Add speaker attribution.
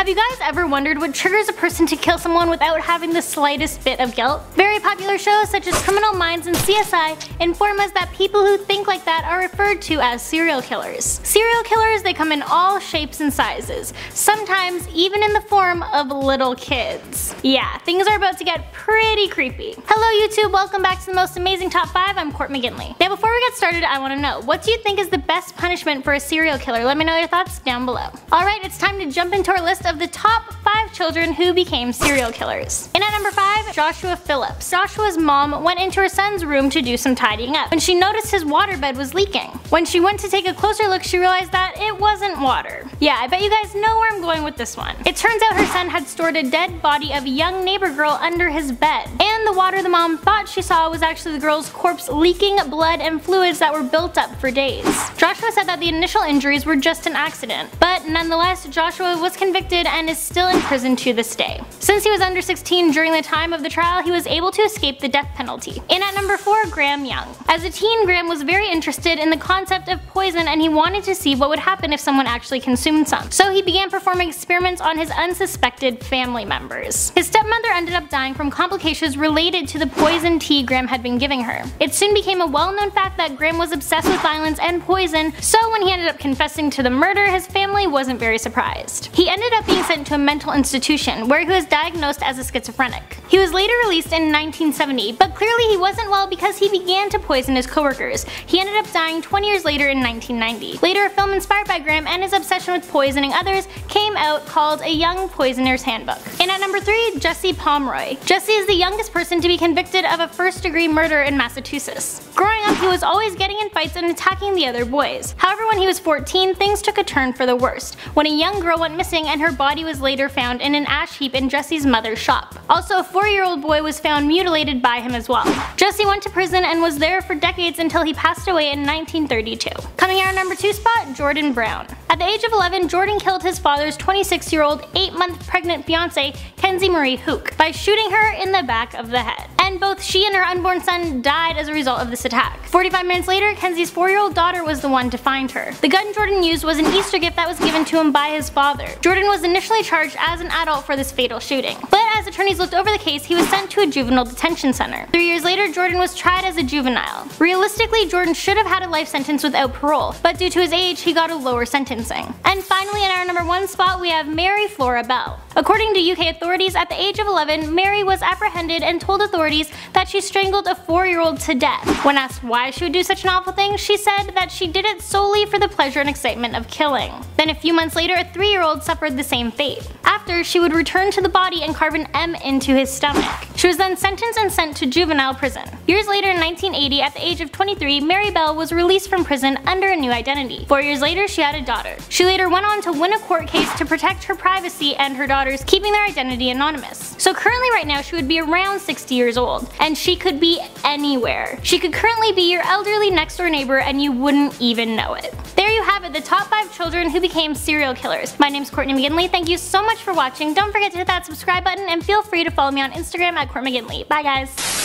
Speaker 1: Have you guys ever wondered what triggers a person to kill someone without having the slightest bit of guilt? Very popular shows such as Criminal Minds and CSI inform us that people who think like that are referred to as serial killers. Serial killers, they come in all shapes and sizes, sometimes even in the form of little kids. Yeah, things are about to get pretty creepy. Hello YouTube, welcome back to the most amazing top 5, I'm Court McGinley. Now before we get started, I want to know, what do you think is the best punishment for a serial killer? Let me know your thoughts down below. Alright, it's time to jump into our list of the top 5 children who became serial killers. In at number 5, Joshua Phillips. Joshua's mom went into her son's room to do some tidying up when she noticed his waterbed was leaking. When she went to take a closer look, she realized that it wasn't water. Yeah, I bet you guys know where I'm going with this one. It turns out her son had stored a dead body of a young neighbor girl under his bed, and the water the mom thought she saw was actually the girl's corpse leaking blood and fluids that were built up for days. Joshua said that the initial injuries were just an accident, but nonetheless, Joshua was convicted and is still in prison to this day. Since he was under 16 during the time of the trial, he was able to escape the death penalty. In at number 4, Graham Young. As a teen, Graham was very interested in the concept of poison and he wanted to see what would happen if someone actually consumed some. So he began performing experiments on his unsuspected family members. His stepmother ended up dying from complications related to the poison tea Graham had been giving her. It soon became a well-known fact that Graham was obsessed with violence and poison, so when he ended up confessing to the murder, his family wasn't very surprised. He ended up being sent to a mental institution where he was diagnosed as a schizophrenic. He was later released in 1970, but clearly he wasn't well because he began to poison his coworkers. He ended up dying 20 years later in 1990. Later, a film inspired by Graham and his obsession with poisoning others came out called A Young Poisoner's Handbook. And at number 3, Jesse Pomeroy. Jesse is the youngest person to be convicted of a first-degree murder in Massachusetts. Growing up, he was always getting in fights and attacking the other boys. However, when he was 14, things took a turn for the worst, when a young girl went missing and her body was later found in an ash heap in Jesse's mother's shop. Also, a 4-year-old boy was found mutilated by him as well. Jesse went to prison and was there for decades until he passed away in 1932. Coming in our number 2 spot, Jordan Brown. At the age of 11, Jordan killed his father's 26-year-old, 8-month pregnant fiancée, Kenzie Marie Hook, by shooting her in the back of the head. And both she and her unborn son died as a result of this attack. 45 minutes later, Kenzie's 4-year-old daughter was the one to find her. The gun Jordan used was an Easter gift that was given to him by his father. Jordan was initially charged as an adult for this fatal shooting, but as attorneys looked over the case, he was sent to a juvenile detention center. 3 years later, Jordan was tried as a juvenile. Realistically, Jordan should have had a life sentence without parole, but due to his age, he got a lower sentencing. And finally, in our number 1 spot, we have Mary Flora Bell. According to UK authorities, at the age of 11, Mary was apprehended and told authorities that she strangled a 4-year-old to death. When asked why she would do such an awful thing, she said that she did it solely for the pleasure and excitement of killing. Then a few months later, a 3-year-old suffered the same fate. After, she would return to the body and carve an M into his stomach. She was then sentenced and sent to juvenile prison. Years later, in 1980, at the age of 23, Mary Bell was released from prison under a new identity. 4 years later, she had a daughter. She later went on to win a court case to protect her privacy and her daughters, keeping their identity anonymous. So currently right now, she would be around 60 years old, and she could be anywhere. She could currently be your elderly next door neighbor and you wouldn't even know it. There you have it, the top 5 children who became serial killers. My name's Courtney McGinley, thank you so much for watching. Don't forget to hit that subscribe button and feel free to follow me on Instagram at Court McGinley. Bye guys!